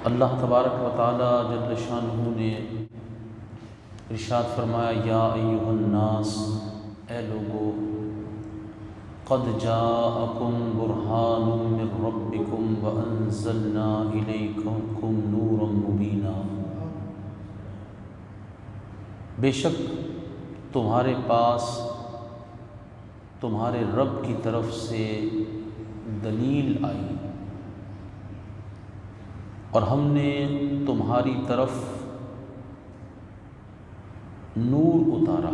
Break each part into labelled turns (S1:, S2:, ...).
S1: اللہ تبارک و تعالی جل شانہ نے ارشاد فرمایا، یا ایھا الناس، اے لوگو، قد جاءکم برہان من ربکم وانزلنا الیکم نورا مبینا، بے شک تمہارے پاس تمہارے رب کی طرف سے دلیل آئی اور ہم نے تمہاری طرف نور اتارا۔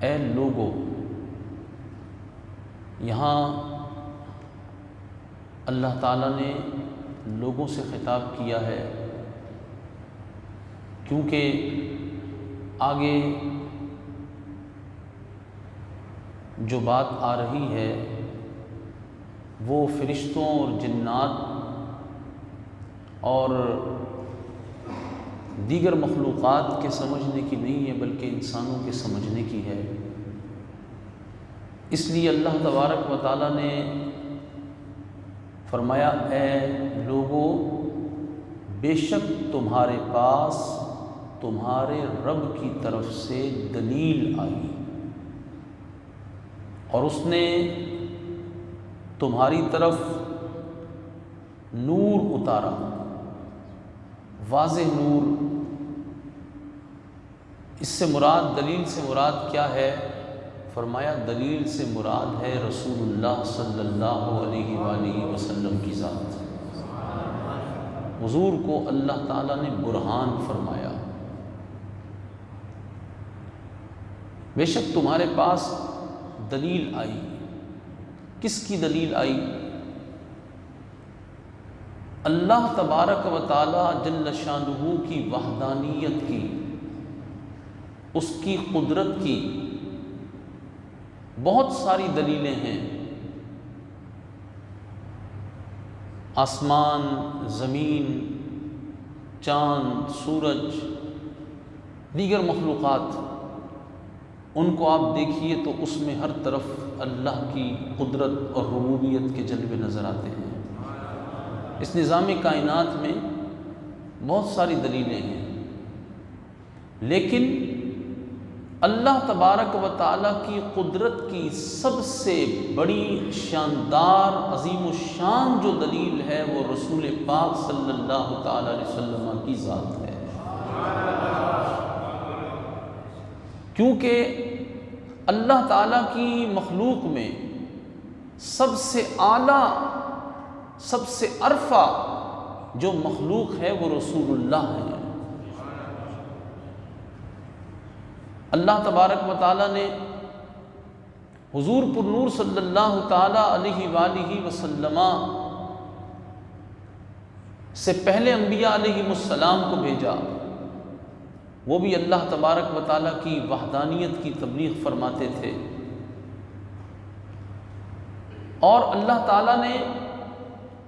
S1: اے لوگو، یہاں اللہ تعالیٰ نے لوگوں سے خطاب کیا ہے، کیونکہ آگے جو بات آ رہی ہے وہ فرشتوں اور جنات اور دیگر مخلوقات کے سمجھنے کی نہیں ہے، بلکہ انسانوں کے سمجھنے کی ہے۔ اس لیے اللہ تبارک و تعالیٰ نے فرمایا، اے لوگو، بے شک تمہارے پاس تمہارے رب کی طرف سے دلیل آئی اور اس نے تمہاری طرف نور اتارا، واضح نور۔ اس سے مراد، دلیل سے مراد کیا ہے؟ فرمایا دلیل سے مراد ہے رسول اللہ صلی اللہ علیہ وآلہ وسلم کی ذات۔ حضور کو اللہ تعالیٰ نے برہان فرمایا، بے شک تمہارے پاس دلیل آئی۔ کس کی دلیل آئی؟ اللہ تبارک و تعالی جل شانہ کی وحدانیت کی، اس کی قدرت کی بہت ساری دلیلیں ہیں۔ آسمان، زمین، چاند، سورج، دیگر مخلوقات، ان کو آپ دیکھیے تو اس میں ہر طرف اللہ کی قدرت اور ربوبیت کے جلوے نظر آتے ہیں۔ اس نظام کائنات میں بہت ساری دلیلیں ہیں، لیکن اللہ تبارک و تعالیٰ کی قدرت کی سب سے بڑی شاندار عظیم الشان جو دلیل ہے وہ رسول پاک صلی اللہ تعالیٰ علیہ وسلم کی ذات ہے، کیونکہ اللہ تعالیٰ کی مخلوق میں سب سے اعلیٰ، سب سے ارفع جو مخلوق ہے وہ رسول اللہ ہے۔ اللہ تبارک و تعالیٰ نے حضور پر نور صلی اللہ تعالیٰ علیہ وآلہ وسلم سے پہلے انبیاء علیہم السلام کو بھیجا، وہ بھی اللہ تبارک و تعالیٰ کی وحدانیت کی تبلیغ فرماتے تھے، اور اللہ تعالیٰ نے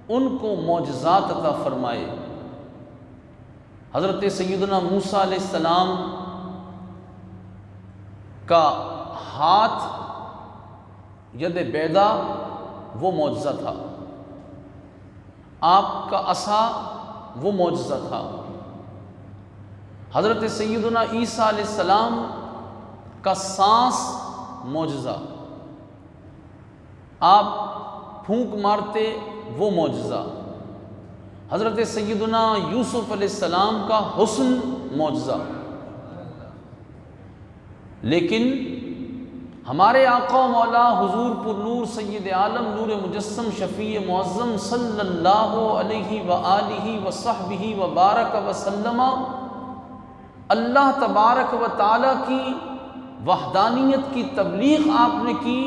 S1: ان کو معجزات عطا فرمائے۔ حضرت سیدنا موسیٰ علیہ السلام کا ہاتھ، ید بیضا، وہ معجزہ تھا، آپ کا عصا وہ معجزہ تھا، حضرت سیدنا عیسیٰ علیہ السلام کا سانس معجزہ، آپ پھونک مارتے وہ معجزہ، حضرت سیدنا یوسف علیہ السلام کا حسن معجزہ۔ لیکن ہمارے آقا و مولا حضور پر نور سید عالم نور مجسم شفیع معظم صلی اللہ علیہ وآلہ وصحبہ وبارک وسلم، اللہ تبارک و تعالیٰ کی وحدانیت کی تبلیغ آپ نے کی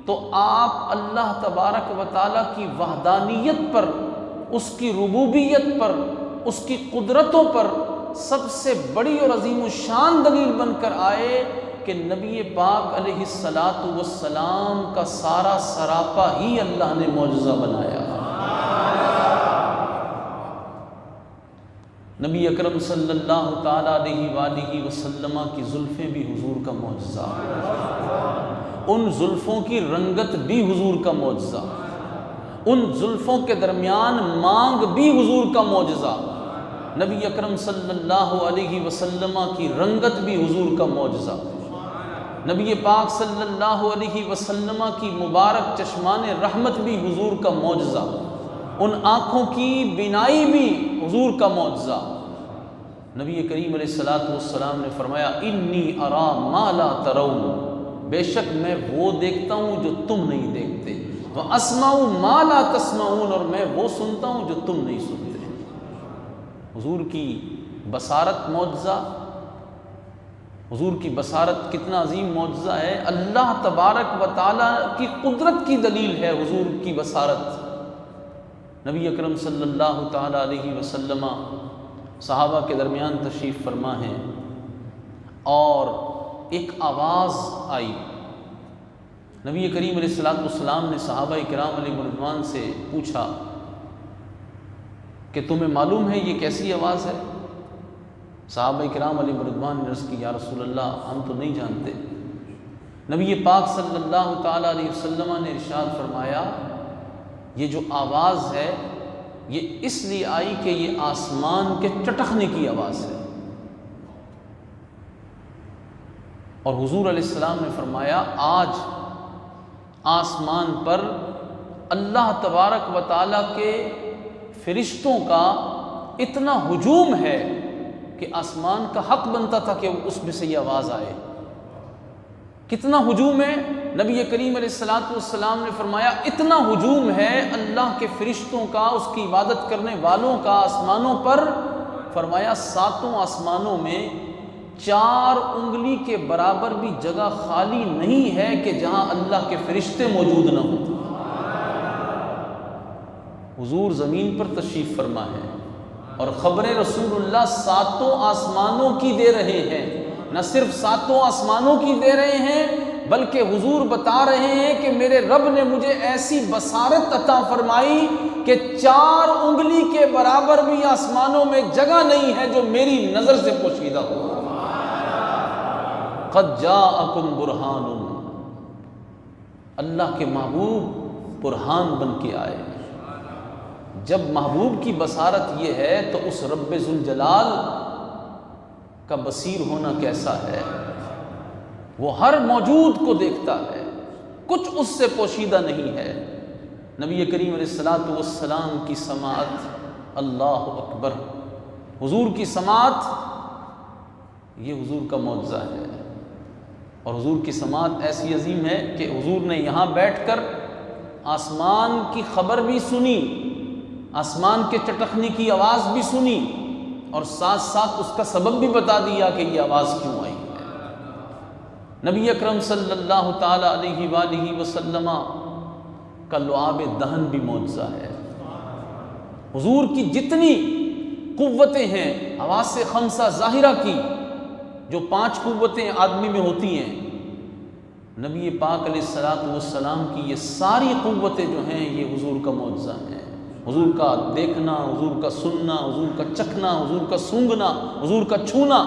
S1: تو آپ اللہ تبارک و تعالیٰ کی وحدانیت پر، اس کی ربوبیت پر، اس کی قدرتوں پر سب سے بڑی اور عظیم الشان دلیل بن کر آئے کہ نبی پاک علیہ الصلاۃ والسلام کا سارا سراپا ہی اللہ نے معجزہ بنایا۔ نبی اکرم صلی اللہ تعالیٰ علیہ وآلہ وسلم کی زلفیں بھی حضور کا معجزہ، ان زلفوں کی رنگت بھی حضور کا معجزہ، ان زلفوں کے درمیان مانگ بھی حضور کا معجزہ، نبی اکرم صلی اللہ علیہ وسلم کی رنگت بھی حضور کا معجزہ، نبی پاک صلی اللہ علیہ وسلم کی مبارک چشمان رحمت بھی حضور کا معجزہ، ان آنکھوں کی بینائی بھی حضور کا معجزہ۔ نبی کریم علیہ الصلوۃ والسلام نے فرمایا انی ارا ما لا ترون، بے شک میں وہ دیکھتا ہوں جو تم نہیں دیکھتے، واسمع ما لا تسمعون، اور میں وہ سنتا ہوں جو تم نہیں سنتے۔ حضور کی بصارت معجزہ، حضور کی بصارت کتنا عظیم معجزہ ہے، اللہ تبارک و تعالیٰ کی قدرت کی دلیل ہے حضور کی بصارت۔ نبی اکرم صلی اللہ تعالیٰ علیہ وسلم صحابہ کے درمیان تشریف فرما ہیں، اور ایک آواز آئی۔ نبی کریم علیہ الصلوۃ والسلام نے صحابہ کرام علیہ رضوان سے پوچھا کہ تمہیں معلوم ہے یہ کیسی آواز ہے؟ صحابہ کرام علیہ رضوان نے عرض کی یا رسول اللہ ہم تو نہیں جانتے۔ نبی پاک صلی اللہ تعالیٰ علیہ وسلم نے ارشاد فرمایا یہ جو آواز ہے یہ اس لیے آئی کہ یہ آسمان کے چٹخنے کی آواز ہے۔ اور حضور علیہ السلام نے فرمایا آج آسمان پر اللہ تبارک و تعالیٰ کے فرشتوں کا اتنا ہجوم ہے کہ آسمان کا حق بنتا تھا کہ اس میں سے یہ آواز آئے۔ کتنا ہجوم ہے؟ نبی کریم علیہ الصلوۃ والسلام نے فرمایا اتنا ہجوم ہے اللہ کے فرشتوں کا، اس کی عبادت کرنے والوں کا آسمانوں پر، فرمایا 7 آسمانوں میں 4 انگلی کے برابر بھی جگہ خالی نہیں ہے کہ جہاں اللہ کے فرشتے موجود نہ ہوں۔ حضور زمین پر تشریف فرما ہے اور خبر رسول اللہ 7 آسمانوں کی دے رہے ہیں، نہ صرف 7 آسمانوں کی دے رہے ہیں بلکہ حضور بتا رہے ہیں کہ میرے رب نے مجھے ایسی بصارت عطا فرمائی کہ 4 انگلی کے برابر بھی آسمانوں میں جگہ نہیں ہے جو میری نظر سے پوشیدہ ہو۔ قد جاءکم برہان، اللہ کے محبوب برہان بن کے آئے۔ جب محبوب کی بصارت یہ ہے تو اس رب ذوالجلال کا بصیر ہونا کیسا ہے؟ وہ ہر موجود کو دیکھتا ہے، کچھ اس سے پوشیدہ نہیں ہے۔ نبی کریم علیہ الصلوۃ والسلام کی سماعت، اللہ اکبر، حضور کی سماعت یہ حضور کا معجزہ ہے۔ اور حضور کی سماعت ایسی عظیم ہے کہ حضور نے یہاں بیٹھ کر آسمان کی خبر بھی سنی، آسمان کے چٹخنے کی آواز بھی سنی، اور ساتھ ساتھ اس کا سبب بھی بتا دیا کہ یہ آواز کیوں آئی ہے۔ نبی اکرم صلی اللہ تعالی علیہ وآلہ وسلم کا لعاب دہن بھی معجزہ ہے۔ حضور کی جتنی قوتیں ہیں حواس خمسہ ظاہرہ کی، جو 5 قوتیں آدمی میں ہوتی ہیں، نبی پاک علیہ الصلوۃ والسلام کی یہ ساری قوتیں جو ہیں یہ حضور کا معجزہ ہیں۔ حضور کا دیکھنا، حضور کا سننا، حضور کا چکھنا، حضور کا سونگھنا، حضور کا چھونا،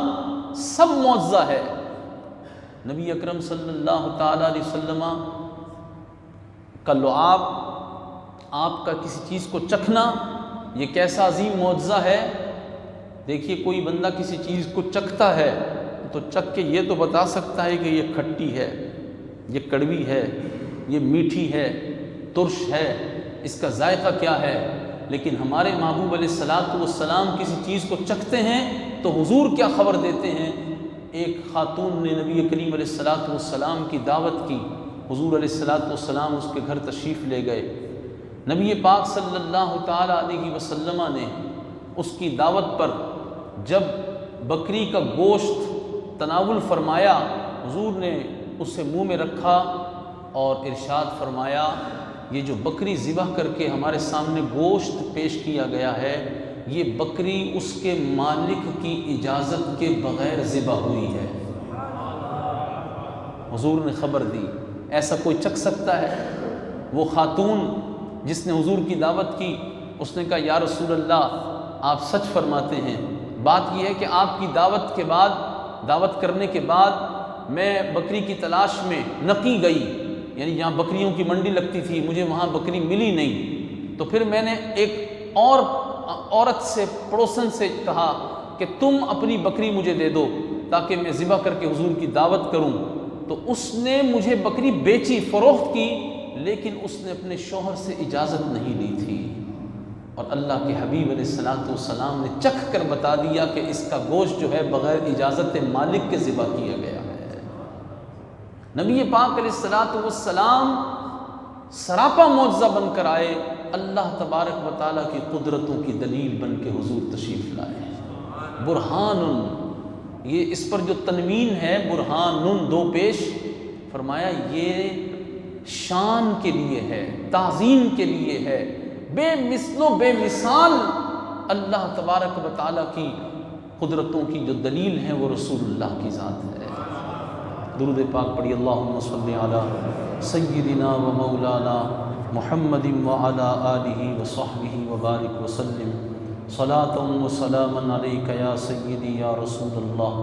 S1: سب معجزہ ہے۔ نبی اکرم صلی اللہ تعالیٰ علیہ وسلم کا لعاب، آپ کا کسی چیز کو چکھنا، یہ کیسا عظیم معجزہ ہے۔ دیکھیے کوئی بندہ کسی چیز کو چکھتا ہے تو چکھ کے یہ تو بتا سکتا ہے کہ یہ کھٹی ہے، یہ کڑوی ہے، یہ میٹھی ہے، ترش ہے، اس کا ذائقہ کیا ہے۔ لیکن ہمارے محبوب علیہ الصلوۃ والسلام کسی چیز کو چکھتے ہیں تو حضور کیا خبر دیتے ہیں۔ ایک خاتون نے نبی کریم علیہ الصلوۃ والسلام کی دعوت کی، حضور علیہ الصلوۃ والسلام اس کے گھر تشریف لے گئے۔ نبی پاک صلی اللہ تعالیٰ علیہ وسلم نے اس کی دعوت پر جب بکری کا گوشت تناول فرمایا، حضور نے اسے منہ میں رکھا اور ارشاد فرمایا یہ جو بکری ذبح کر کے ہمارے سامنے گوشت پیش کیا گیا ہے، یہ بکری اس کے مالک کی اجازت کے بغیر ذبح ہوئی ہے۔ حضور نے خبر دی، ایسا کوئی چکھ سکتا ہے؟ وہ خاتون جس نے حضور کی دعوت کی، اس نے کہا یا رسول اللہ آپ سچ فرماتے ہیں، بات یہ ہے کہ آپ کی دعوت کے بعد، دعوت کرنے کے بعد میں بکری کی تلاش میں نقی گئی، یعنی جہاں بکریوں کی منڈی لگتی تھی مجھے وہاں بکری ملی نہیں، تو پھر میں نے ایک اور عورت سے پڑوسن سے کہا کہ تم اپنی بکری مجھے دے دو تاکہ میں ذبح کر کے حضور کی دعوت کروں، تو اس نے مجھے بکری بیچی، فروخت کی، لیکن اس نے اپنے شوہر سے اجازت نہیں لی تھی، اور اللہ کے حبیب علیہ الصلوۃ والسلام نے چکھ کر بتا دیا کہ اس کا گوشت جو ہے بغیر اجازت مالک کے ذبح کیا گیا ہے۔ نبی پاک علیہ الصلوۃ والسلام سراپا معجزہ بن کر آئے، اللہ تبارک و تعالیٰ کی قدرتوں کی دلیل بن کے حضور تشریف لائے۔ برہان، یہ اس پر جو تنوین ہے برہان دو پیش، فرمایا یہ شان کے لیے ہے، تعظیم کے لیے ہے، بے مثل و بے مثال اللہ تبارک و تعالیٰ کی قدرتوں کی جو دلیل ہے وہ رسول اللہ کی ذات ہے۔ درود پاک پڑھی، اللہم صلی علی سیدنا و مولانا محمد وعلی آلہ وصحبہ وبارک وسلم، صلاۃ و سلاما علیک یا سیدی یا رسول اللہ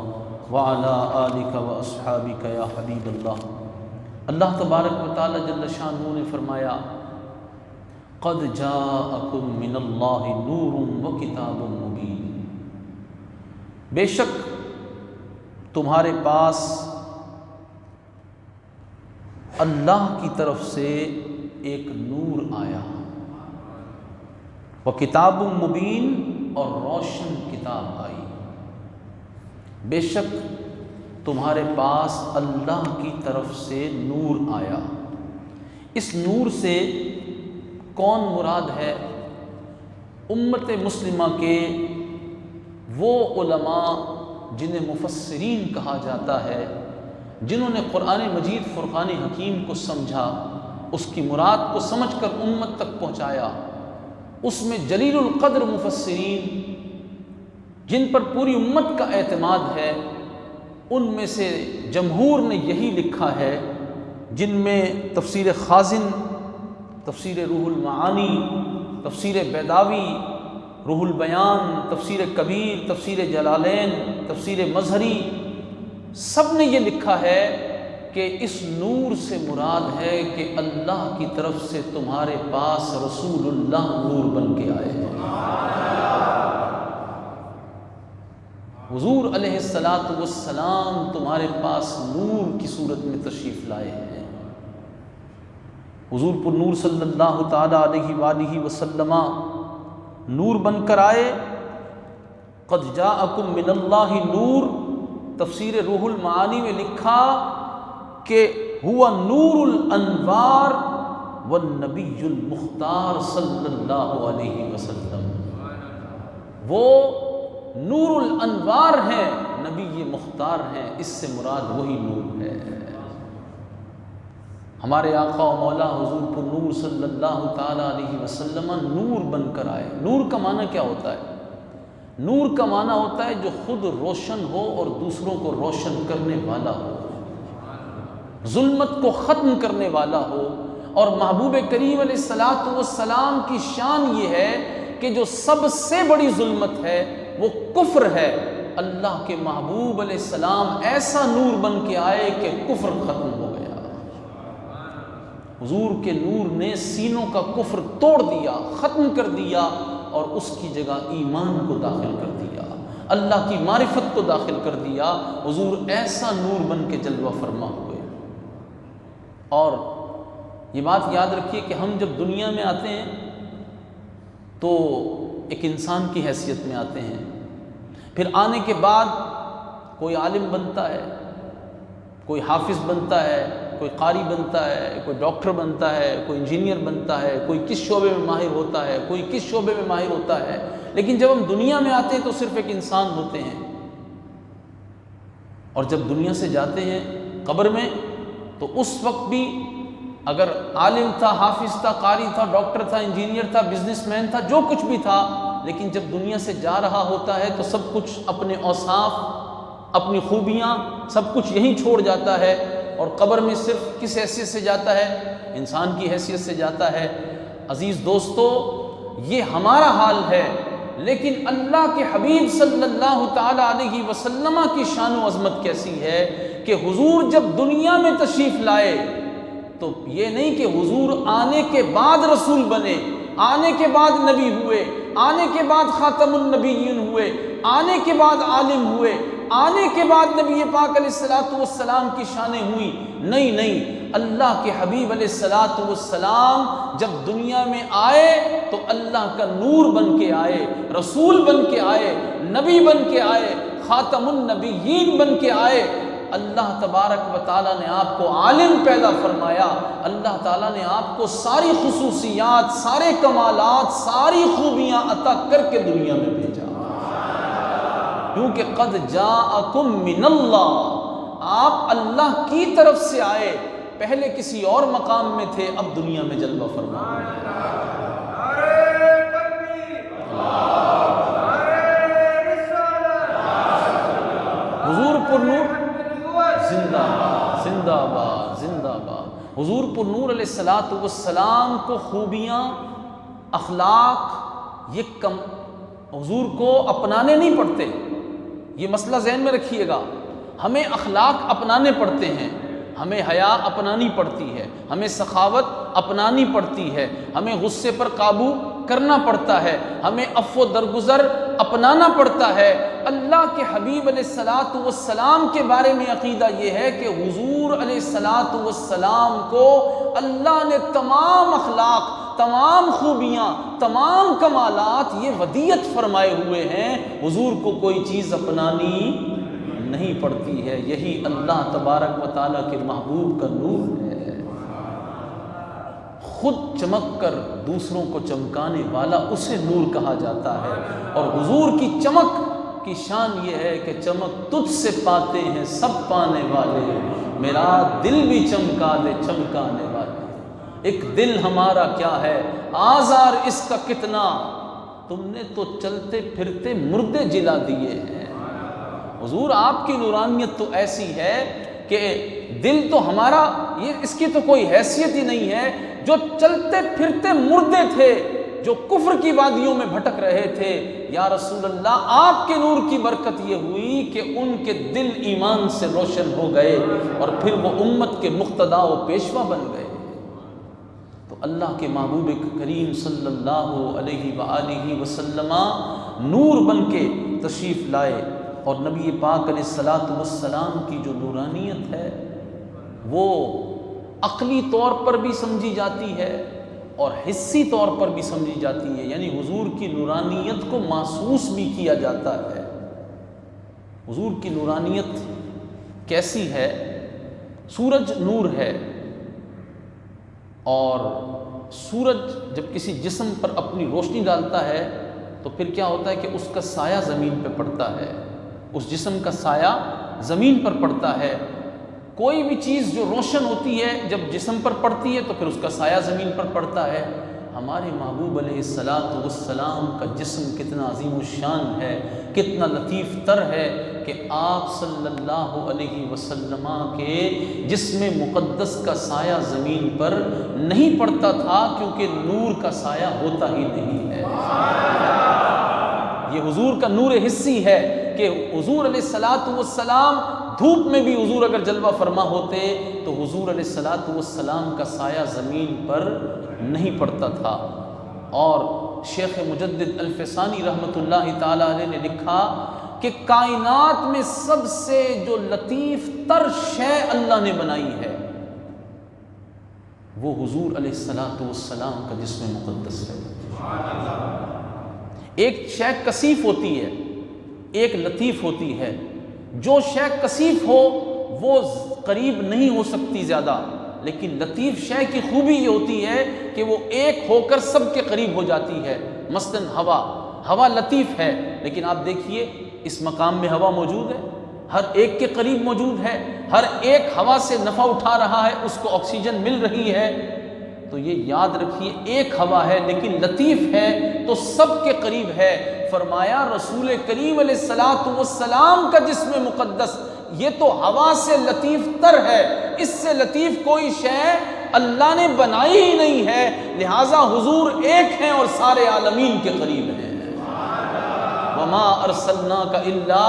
S1: وعلی آلک و اصحابک یا حبیب اللہ۔ اللہ تبارک و تعالی جل شانہ نے فرمایا قد جاءکم من اللہ نور و کتاب مبین، بے شک تمہارے پاس اللہ کی طرف سے ایک نور آیا، وہ کتاب مبین، اور روشن کتاب آئی۔ بے شک تمہارے پاس اللہ کی طرف سے نور آیا۔ اس نور سے کون مراد ہے؟ امت مسلمہ کے وہ علماء جنہیں مفسرین کہا جاتا ہے، جنہوں نے قرآن مجید فرقان حکیم کو سمجھا، اس کی مراد کو سمجھ کر امت تک پہنچایا۔ اس میں جلیل القدر مفسرین جن پر پوری امت کا اعتماد ہے، ان میں سے جمہور نے یہی لکھا ہے، جن میں تفسیر خازن، تفسیر روح المعانی، تفسیر بیضاوی، روح البیان، تفسیر کبیر، تفسیر جلالین، تفسیر مظہری، سب نے یہ لکھا ہے کہ اس نور سے مراد ہے کہ اللہ کی طرف سے تمہارے پاس رسول اللہ نور بن کے آئے ہیں۔ حضور علیہ الصلوۃ والسلام تمہارے پاس نور کی صورت میں تشریف لائے ہیں۔ حضور پر نور صلی اللہ تعالی علیہ وآلہ وسلم نور بن کر آئے۔ قد جاءکم من اللہ نور، تفسیر روح المعانی میں لکھا کہ ہوا نور الانوار والنبی المختار صلی اللہ علیہ وسلم، وہ نور الانوار ہیں، نبی مختار ہیں، اس سے مراد وہی نور ہے۔ ہمارے آقا و مولا حضور پر نور صلی اللہ تعالی علیہ وسلم نور بن کر آئے۔ نور کا معنی کیا ہوتا ہے؟ نور کا معنی ہوتا ہے جو خود روشن ہو اور دوسروں کو روشن کرنے والا ہو، ظلمت کو ختم کرنے والا ہو۔ اور محبوب کریم علیہ الصلوۃ والسلام کی شان یہ ہے کہ جو سب سے بڑی ظلمت ہے وہ کفر ہے، اللہ کے محبوب علیہ السلام ایسا نور بن کے آئے کہ کفر ختم ہو گیا۔ حضور کے نور نے سینوں کا کفر توڑ دیا، ختم کر دیا، اور اس کی جگہ ایمان کو داخل کر دیا، اللہ کی معرفت کو داخل کر دیا۔ حضور ایسا نور بن کے جلوہ فرما ہوئے۔ اور یہ بات یاد رکھیے کہ ہم جب دنیا میں آتے ہیں تو ایک انسان کی حیثیت میں آتے ہیں، پھر آنے کے بعد کوئی عالم بنتا ہے، کوئی حافظ بنتا ہے، کوئی قاری بنتا ہے، کوئی ڈاکٹر بنتا ہے، کوئی انجینئر بنتا ہے، کوئی کس شعبے میں ماہر ہوتا ہے، کوئی کس شعبے میں ماہر ہوتا ہے، لیکن جب ہم دنیا میں آتے ہیں تو صرف ایک انسان ہوتے ہیں۔ اور جب دنیا سے جاتے ہیں قبر میں تو اس وقت بھی اگر عالم تھا، حافظ تھا، قاری تھا، ڈاکٹر تھا، انجینئر تھا، بزنس مین تھا، جو کچھ بھی تھا، لیکن جب دنیا سے جا رہا ہوتا ہے تو سب کچھ، اپنے اوصاف، اپنی خوبیاں، سب کچھ یہیں چھوڑ جاتا ہے، اور قبر میں صرف کس حیثیت سے جاتا ہے؟ انسان کی حیثیت سے جاتا ہے۔ عزیز دوستو، یہ ہمارا حال ہے، لیکن اللہ کے حبیب صلی اللہ تعالی علیہ وسلم کی شان و عظمت کیسی ہے کہ حضور جب دنیا میں تشریف لائے تو یہ نہیں کہ حضور آنے کے بعد رسول بنے، آنے کے بعد نبی ہوئے، آنے کے بعد خاتم النبیین ہوئے، آنے کے بعد عالم ہوئے، آنے کے بعد نبی پاک علیہ الصلوۃ والسلام کی شانیں ہوئی۔ نہیں نہیں، اللہ کے حبیب علیہ الصلوۃ والسلام جب دنیا میں آئے تو اللہ کا نور بن کے آئے، رسول بن کے آئے، نبی بن کے آئے، خاتم النبیین بن کے آئے۔ اللہ تبارک و تعالیٰ نے آپ کو عالم پیدا فرمایا، اللہ تعالیٰ نے آپ کو ساری خصوصیات، سارے کمالات، ساری خوبیاں عطا کر کے دنیا میں بھیجا، کیونکہ قد جاءکم من اللہ، آپ اللہ کی طرف سے آئے، پہلے کسی اور مقام میں تھے، اب دنیا میں جلوہ فرما۔ حضور پر نور زندہ باد، زندہ باد، زندہ باد۔ حضور پر نور علیہ الصلوۃ والسلام کو خوبیاں، اخلاق، یہ حضور کو اپنانے نہیں پڑتے، یہ مسئلہ ذہن میں رکھیے گا۔ ہمیں اخلاق اپنانے پڑتے ہیں، ہمیں حیا اپنانی پڑتی ہے، ہمیں سخاوت اپنانی پڑتی ہے، ہمیں غصے پر قابو کرنا پڑتا ہے، ہمیں عفو درگزر اپنانا پڑتا ہے۔ اللہ کے حبیب علیہ الصلوۃ والسلام کے بارے میں عقیدہ یہ ہے کہ حضور علیہ الصلوۃ والسلام کو اللہ نے تمام اخلاق، تمام خوبیاں، تمام کمالات یہ ودیعت فرمائے ہوئے ہیں، حضور کو کوئی چیز اپنانی نہیں پڑتی ہے۔ یہی اللہ تبارک و تعالیٰ کے محبوب کا نور ہے، خود چمک کر دوسروں کو چمکانے والا اسے نور کہا جاتا ہے۔ اور حضور کی چمک کی شان یہ ہے کہ چمک تجھ سے پاتے ہیں سب پانے والے، میرا دل بھی چمکا دے چمکانے والے۔ ایک دل ہمارا کیا ہے، آزار اس کا کتنا، تم نے تو چلتے پھرتے مردے جلا دیے ہیں۔ حضور آپ کی نورانیت تو ایسی ہے کہ دل تو ہمارا، یہ اس کی تو کوئی حیثیت ہی نہیں ہے، جو چلتے پھرتے مردے تھے، جو کفر کی وادیوں میں بھٹک رہے تھے، یا رسول اللہ آپ کے نور کی برکت یہ ہوئی کہ ان کے دل ایمان سے روشن ہو گئے اور پھر وہ امت کے مقتدا و پیشوا بن گئے۔ تو اللہ کے محبوب کریم صلی اللہ علیہ وآلہ وسلم نور بن کے تشریف لائے، اور نبی پاک علیہ الصلوۃ والسلام کی جو نورانیت ہے وہ عقلی طور پر بھی سمجھی جاتی ہے اور حسی طور پر بھی سمجھی جاتی ہے، یعنی حضور کی نورانیت کو محسوس بھی کیا جاتا ہے۔ حضور کی نورانیت کیسی ہے؟ سورج نور ہے، اور سورج جب کسی جسم پر اپنی روشنی ڈالتا ہے تو پھر کیا ہوتا ہے کہ اس کا سایہ زمین پہ پڑتا ہے، اس جسم کا سایہ زمین پر پڑتا ہے۔ کوئی بھی چیز جو روشن ہوتی ہے جب جسم پر پڑتی ہے تو پھر اس کا سایہ زمین پر پڑتا ہے۔ ہمارے محبوب علیہ الصلوۃ والسلام کا جسم کتنا عظیم الشان ہے، کتنا لطیف تر ہے کہ آپ صلی اللہ علیہ وسلم کے جسم مقدس کا سایہ زمین پر نہیں پڑتا تھا، کیونکہ نور کا سایہ ہوتا ہی نہیں ہے۔ یہ حضور کا نور حسی ہے کہ حضور علیہ الصلوۃ والسلام دھوپ میں بھی حضور اگر جلوہ فرما ہوتے تو حضور علیہ الصلوۃ والسلام کا سایہ زمین پر نہیں پڑتا تھا۔ اور شیخ مجدد الفسانی رحمۃ اللہ تعالی علیہ نے لکھا کہ کائنات میں سب سے جو لطیف تر شے اللہ نے بنائی ہے وہ حضور علیہ الصلوۃ والسلام کا جسم مقدس ہے۔ ایک شے کثیف ہوتی ہے، ایک لطیف ہوتی ہے۔ جو شے کثیف ہو وہ قریب نہیں ہو سکتی زیادہ، لیکن لطیف شے کی خوبی یہ ہوتی ہے کہ وہ ایک ہو کر سب کے قریب ہو جاتی ہے۔ مثلاً ہوا لطیف ہے، لیکن آپ دیکھیے اس مقام میں ہوا موجود ہے، ہر ایک کے قریب موجود ہے، ہر ایک ہوا سے نفع اٹھا رہا ہے، اس کو آکسیجن مل رہی ہے۔ تو یہ یاد رکھیے ایک ہوا ہے لیکن لطیف ہے تو سب کے قریب ہے۔ فرمایا رسول کریم علیہ الصلوۃ والسلام کا جسم مقدس یہ تو ہوا سے لطیف تر ہے، اس سے لطیف کوئی شے اللہ نے بنائی ہی نہیں ہے، لہٰذا حضور ایک ہیں اور سارے عالمین کے قریب ہیں۔ وما ارسلناک الا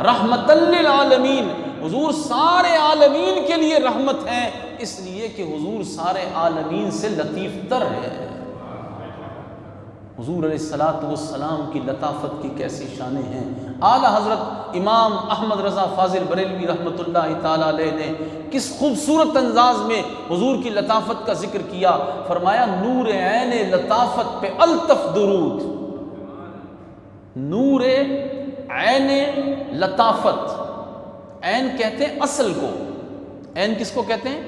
S1: رحمۃ للعالمین، حضور سارے عالمین کے لیے رحمت ہیں، اس لیے کہ حضور سارے عالمین سے لطیف تر ہے۔ حضور علیہ الصلاۃ والسلام کی لطافت کی کیسی شانیں ہیں۔ اعلیٰ حضرت امام احمد رضا فاضل بریلوی رحمۃ اللہ تعالیٰ علیہ نے کس خوبصورت انداز میں حضور کی لطافت کا ذکر کیا، فرمایا نور عین لطافت پہ الطف درود۔ نور عین لطافت، عین کہتے ہیں اصل کو، عین کس کو کہتے ہیں؟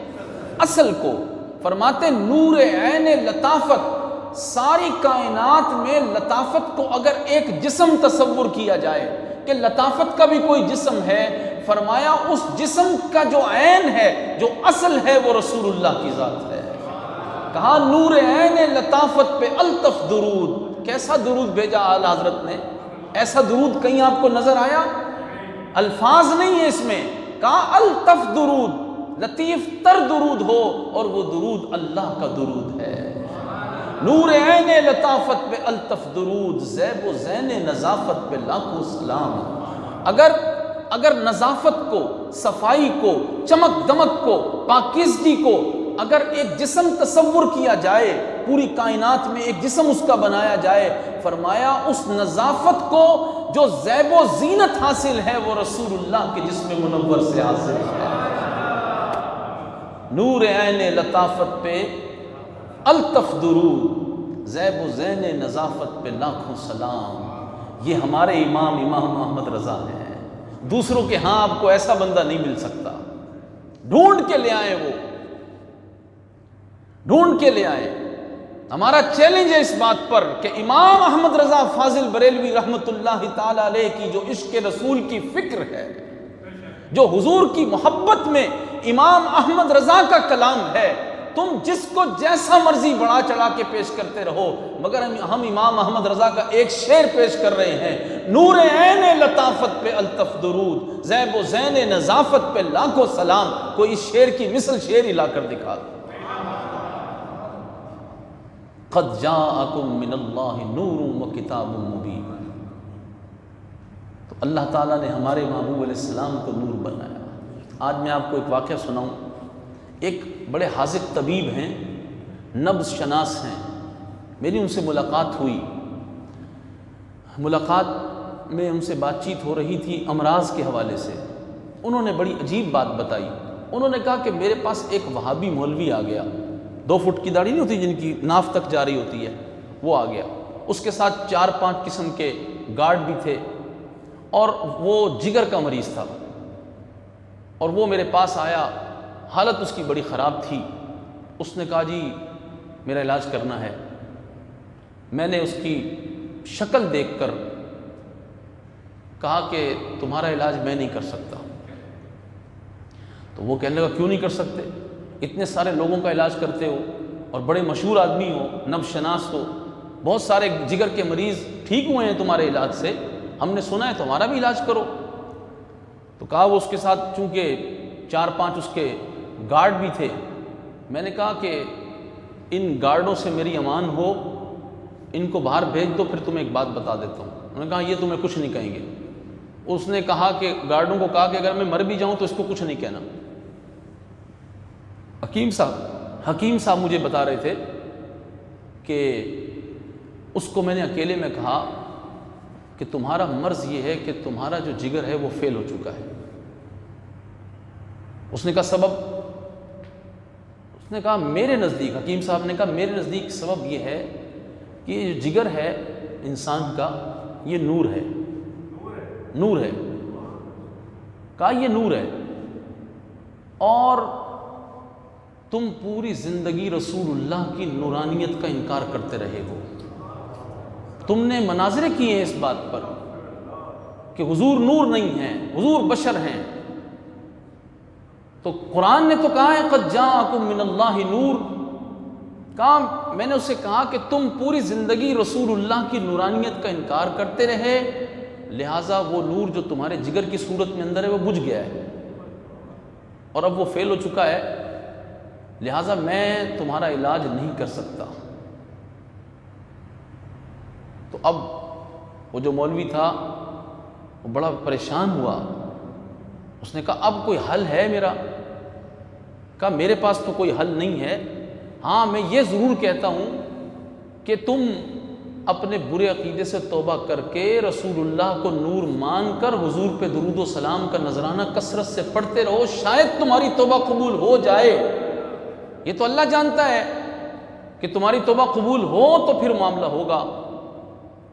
S1: اصل کو۔ فرماتے نور عین لطافت، ساری کائنات میں لطافت کو اگر ایک جسم تصور کیا جائے کہ لطافت کا بھی کوئی جسم ہے، فرمایا اس جسم کا جو عین ہے، جو اصل ہے، وہ رسول اللہ کی ذات ہے۔ کہا نور عین لطافت پہ الطف درود۔ کیسا درود بھیجا اعلیٰ حضرت نے؟ ایسا درود کہیں آپ کو نظر آیا؟ الفاظ نہیں ہے اس میں، کہا الطف درود، لطیف تر درود ہو، اور وہ درود اللہ کا درود ہے۔ نور عین لطافت پہ الطف درود، زیب و زین نظافت پہ لاکھوں سلام۔ اگر نظافت کو، صفائی کو، چمک دمک کو، پاکیزگی کو اگر ایک جسم تصور کیا جائے، پوری کائنات میں ایک جسم اس کا بنایا جائے، فرمایا اس نظافت کو جو زیب و زینت حاصل ہے وہ رسول اللہ کے جسم منور سے حاصل ہے۔ نور عین لطافت پہ الطف درود، زیب و زین نظافت پہ لاکھوں سلام۔ یہ ہمارے امام احمد رضا ہیں، دوسروں کے ہاں آپ کو ایسا بندہ نہیں مل سکتا۔ ڈھونڈ کے لے آئے، وہ ڈھونڈ کے لے آئے۔ ہمارا چیلنج ہے اس بات پر کہ امام احمد رضا فاضل بریلوی رحمۃ اللہ تعالی علیہ کی جو عشق رسول کی فکر ہے، جو حضور کی محبت میں امام احمد رضا کا کلام ہے، تم جس کو جیسا مرضی بڑھا چڑھا کے پیش کرتے رہو، مگر ہم امام احمد رضا کا ایک شعر پیش کر رہے ہیں، نور عین لطافت پہ الطف درود، زیب و زین نظافت پہ لاکھوں سلام۔ کوئی اس شعر کی مثل شعر ہی لا کر دکھا دو۔ قد جاءکم من اللہ نور و کتاب مبین۔ تو اللہ تعالیٰ نے ہمارے محبوب علیہ السلام کو نور بنایا۔ آج میں آپ کو ایک واقعہ سناؤں۔ ایک بڑے حاذق طبیب ہیں، نبض شناس ہیں، میری ان سے ملاقات ہوئی۔ ملاقات میں ان سے بات چیت ہو رہی تھی امراض کے حوالے سے۔ انہوں نے بڑی عجیب بات بتائی۔ انہوں نے کہا کہ میرے پاس ایک وہابی مولوی آ گیا، 2 فٹ کی داڑھی نہیں ہوتی جن کی ناف تک جا رہی ہوتی ہے، وہ آ گیا۔ اس کے ساتھ 4-5 قسم کے گارڈ بھی تھے، اور وہ جگر کا مریض تھا، اور وہ میرے پاس آیا، حالت اس کی بڑی خراب تھی۔ اس نے کہا جی میرا علاج کرنا ہے۔ میں نے اس کی شکل دیکھ کر کہا کہ تمہارا علاج میں نہیں کر سکتا۔ تو وہ کہنے لگا کیوں نہیں کر سکتے؟ اتنے سارے لوگوں کا علاج کرتے ہو، اور بڑے مشہور آدمی ہو، نبض شناس ہو، بہت سارے جگر کے مریض ٹھیک ہوئے ہیں تمہارے علاج سے، ہم نے سنا ہے تمہارا بھی علاج کرو۔ تو کہا وہ اس کے ساتھ چونکہ 4-5 اس کے گارڈ بھی تھے۔ میں نے کہا کہ ان گارڈوں سے میری امان ہو، ان کو باہر بھیج دو، پھر تمہیں ایک بات بتا دیتا ہوں۔ انہوں نے کہا یہ تمہیں کچھ نہیں کہیں گے۔ اس نے کہا کہ گارڈوں کو کہا کہ اگر میں مر بھی جاؤں تو اس کو کچھ نہیں کہنا۔ حکیم صاحب مجھے بتا رہے تھے کہ اس کو میں نے اکیلے میں کہا کہ تمہارا مرض یہ ہے کہ تمہارا جو جگر ہے وہ فیل ہو چکا ہے۔ اس نے کہا سبب؟ اس نے کہا میرے نزدیک، حکیم صاحب نے کہا میرے نزدیک سبب یہ ہے کہ یہ جو جگر ہے انسان کا، یہ نور ہے، نور ہے۔ کہا یہ نور ہے، اور تم پوری زندگی رسول اللہ کی نورانیت کا انکار کرتے رہے ہو۔ تم نے مناظرے کیے ہیں اس بات پر کہ حضور نور نہیں ہیں، حضور بشر ہیں۔ تو قرآن نے تو کہا ہے قد جاءکم من اللہ نور۔ کہا میں نے اسے کہا کہ تم پوری زندگی رسول اللہ کی نورانیت کا انکار کرتے رہے، لہٰذا وہ نور جو تمہارے جگر کی صورت میں اندر ہے وہ بجھ گیا ہے، اور اب وہ فیل ہو چکا ہے، لہٰذا میں تمہارا علاج نہیں کر سکتا۔ تو اب وہ جو مولوی تھا وہ بڑا پریشان ہوا۔ اس نے کہا اب کوئی حل ہے میرا؟ کہا میرے پاس تو کوئی حل نہیں ہے، ہاں میں یہ ضرور کہتا ہوں کہ تم اپنے برے عقیدے سے توبہ کر کے رسول اللہ کو نور مان کر حضور پہ درود و سلام کا نذرانہ کثرت سے پڑھتے رہو، شاید تمہاری توبہ قبول ہو جائے۔ یہ تو اللہ جانتا ہے کہ تمہاری توبہ قبول ہو تو پھر معاملہ ہوگا۔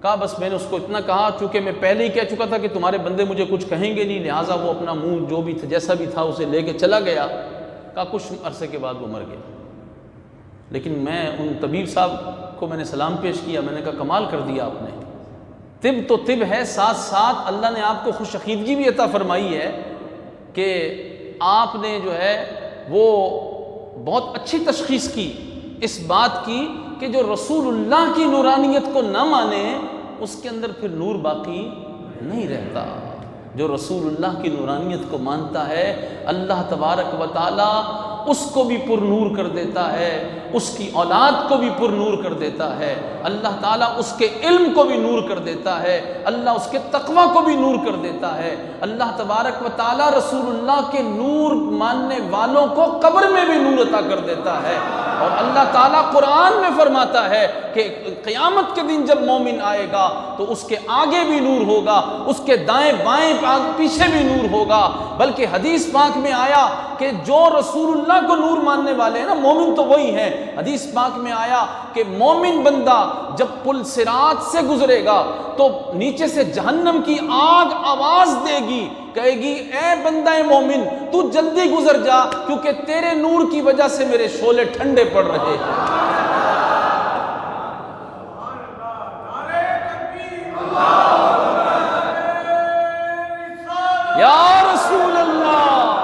S1: کہا بس میں نے اس کو اتنا کہا، چونکہ میں پہلے ہی کہہ چکا تھا کہ تمہارے بندے مجھے کچھ کہیں گے نہیں، لہٰذا وہ اپنا منہ جو بھی تھا جیسا بھی تھا اسے لے کے چلا گیا۔ کہا کچھ عرصے کے بعد وہ مر گیا۔ لیکن میں ان طبیب صاحب کو میں نے سلام پیش کیا، میں نے کہا کمال کر دیا آپ نے، طب تو طب ہے، ساتھ ساتھ اللہ نے آپ کو خوش عقیدگی بھی عطا فرمائی ہے کہ آپ نے جو ہے وہ بہت اچھی تشخیص کی اس بات کی کہ جو رسول اللہ کی نورانیت کو نہ مانے اس کے اندر پھر نور باقی نہیں رہتا۔ جو رسول اللہ کی نورانیت کو مانتا ہے اللہ تبارک و تعالی اس کو بھی پر نور کر دیتا ہے، اس کی اولاد کو بھی پر نور کر دیتا ہے، اللہ تعالیٰ اس کے علم کو بھی نور کر دیتا ہے، اللہ اس کے تقوی کو بھی نور کر دیتا ہے۔ اللہ تبارک و تعالیٰ رسول اللہ کے نور ماننے والوں کو قبر میں بھی نور عطا کر دیتا ہے۔ اور اللہ تعالیٰ قرآن میں فرماتا ہے کہ قیامت کے دن جب مومن آئے گا تو اس کے آگے بھی نور ہوگا، اس کے دائیں بائیں پیچھے بھی نور ہوگا۔ بلکہ حدیث پاک میں آیا کہ جو رسول اللہ کو نور ماننے والے ہیں نا، مومن تو وہی ہیں۔ حدیث پاک میں آیا کہ مومن بندہ جب پل صراط سے گزرے گا تو نیچے سے جہنم کی آگ آواز دے گی، کہے گی اے بندہ مومن تو جلدی گزر جا کیونکہ تیرے نور کی وجہ سے میرے شعلے ٹھنڈے پڑ رہے ہیں۔ یا رسول اللہ،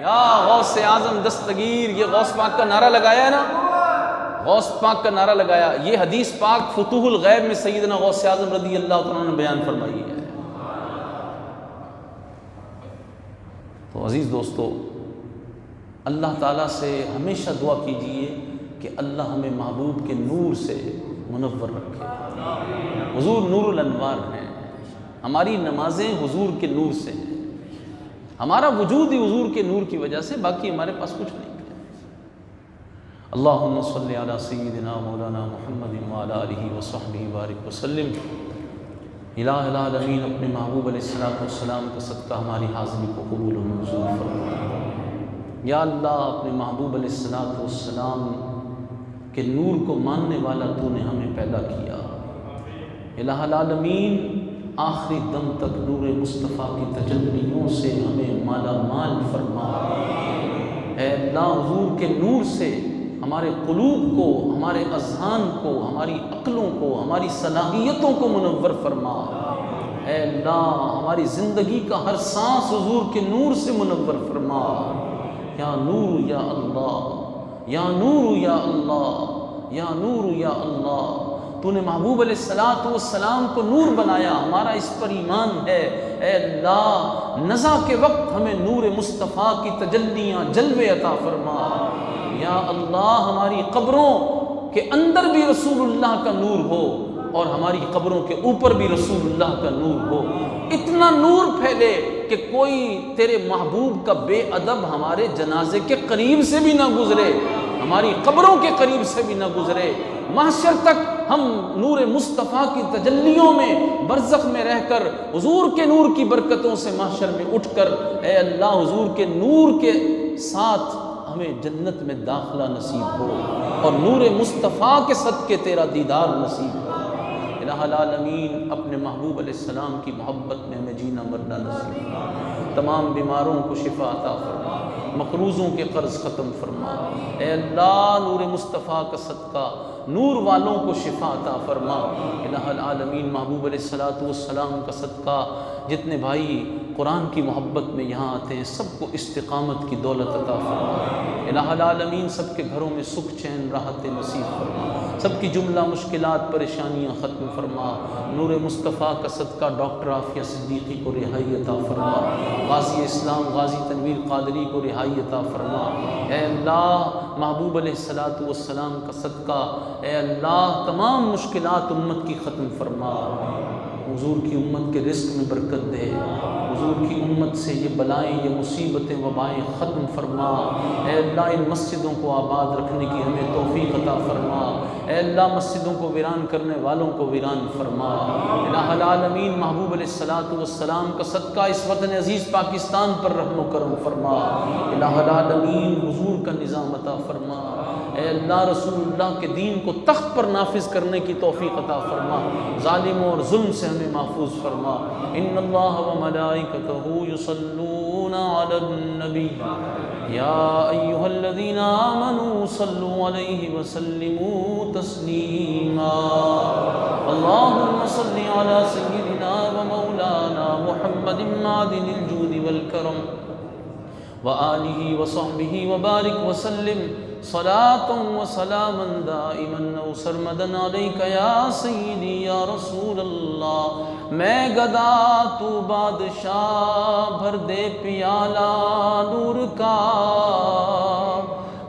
S1: یا غوث اعظم دستگیر، یہ غوث پاک کا نعرہ لگایا ہے نا، غوث پاک کا نعرہ لگایا، یہ حدیث پاک فتوح الغیب میں سیدنا غوث اعظم رضی اللہ تعالیٰ نے بیان فرمائی ہے۔ تو عزیز دوستو، اللہ تعالیٰ سے ہمیشہ دعا کیجئے کہ اللہ ہمیں محبوب کے نور سے منور رکھے۔ حضور نور الانوار ہیں، ہماری نمازیں حضور کے نور سے ہیں، ہمارا وجود ہی حضور کے نور کی وجہ سے، باقی ہمارے پاس کچھ نہیں ہے۔ اللہم صلی علی سیدنا مولانا محمد وعلی آلہ وصحبہ بارک وسلم۔ الہ العالمین اپنے محبوب علیہ السلام کا صدقہ ہماری حاضری کو قبول و منظور فرما۔ یا اللہ اپنے محبوب علیہ السلام کے نور کو ماننے والا تو نے ہمیں پیدا کیا۔ الہ العالمین آخری دم تک نور مصطفیٰ کی تجلیوں سے ہمیں مالا مال فرما۔ اے اللہ حضور کے نور سے ہمارے قلوب کو، ہمارے اذہان کو، ہماری عقلوں کو، ہماری صلاحیتوں کو منور فرما۔ اے اللہ ہماری زندگی کا ہر سانس حضور کے نور سے منور فرما۔ یا نور یا اللہ، یا نور یا اللہ، یا نور یا اللہ۔ تو نے محبوب علیہ السلام کو نور بنایا، ہمارا اس پر ایمان ہے۔ اے اللہ نزا کے وقت ہمیں نور مصطفیٰ کی تجلیاں جلوے عطا فرما۔ یا اللہ ہماری قبروں کے اندر بھی رسول اللہ کا نور ہو اور ہماری قبروں کے اوپر بھی رسول اللہ کا نور ہو، اتنا نور پھیلے کہ کوئی تیرے محبوب کا بے ادب ہمارے جنازے کے قریب سے بھی نہ گزرے، ہماری قبروں کے قریب سے بھی نہ گزرے۔ محشر تک ہم نور مصطفیٰ کی تجلیوں میں برزخ میں رہ کر حضور کے نور کی برکتوں سے محشر میں اٹھ کر اے اللہ حضور کے نور کے ساتھ ہمیں جنت میں داخلہ نصیب ہو اور نور مصطفیٰ کے صدقے تیرا دیدار نصیب ہو۔ الہ العالمین اپنے محبوب علیہ السلام کی محبت میں ہمیں جینا مرنا نصیب ہو۔ تمام بیماروں کو شفا عطا فرما، مقروضوں کے قرض ختم فرما۔ اے اللہ نور مصطفیٰ کا صدقہ نور والوں کو شفا عطا فرما۔ الہ العالمین محبوب علیہ السلام کا صدقہ جتنے بھائی قرآن کی محبت میں یہاں آتے ہیں سب کو استقامت کی دولت عطا فرما۔ الہ العالمین سب کے گھروں میں سکھ چین راحت نصیب فرما، سب کی جملہ مشکلات پریشانیاں ختم فرما۔ نور مصطفیٰ کا صدقہ ڈاکٹر عافیہ صدیقی کو رہائی عطا فرما، غازی اسلام غازی تنویر قادری کو رہائی عطا فرما۔ اے اللہ محبوب علیہ السلام کا صدقہ اے اللہ تمام مشکلات امت کی ختم فرما۔ حضور کی امت کے رزق میں برکت دے، حضور کی امت سے یہ بلائیں، یہ مصیبتیں، وبائیں ختم فرما۔ اے اللہ ان مسجدوں کو آباد رکھنے کی ہمیں توفیق عطا فرما۔ اے اللہ مسجدوں کو ویران کرنے والوں کو ویران فرما۔ الہ العالمین محبوب علیہ الصلوۃ والسلام کا صدقہ اس وطن عزیز پاکستان پر رحم و کرم فرما۔ الہ العالمین حضور کا نظام عطا فرما۔ اے اللہ رسول اللہ کے دین کو تخت پر نافذ کرنے کی توفیق عطا فرما، ظالموں اور ظلم سے ہمیں محفوظ فرما۔ ان اللہ و ملائکتہ یصلون علی النبی یا ایھا الذین آمنوا صلوا علیہ وسلموا تسلیما۔ اللہم صل علی سیدنا و مولانا محمد معدن الجود والکرم وآلہ وصحبہ وبارک وسلم صلاۃ و سلاما دائما و سرمدا علیک یا سیدی یا رسول اللہ۔ میں گدا تو بادشاہ، بھر دے پیالہ نور کا۔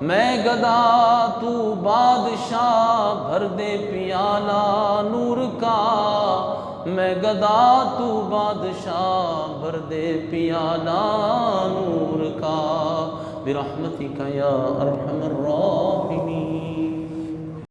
S1: میں گدا تو بادشاہ، بھر دے پیالہ نور کا۔ میں گدا تو بادشاہ، بھر دے پیالہ نور کا۔ برحمتک یا ارحم الراحمین۔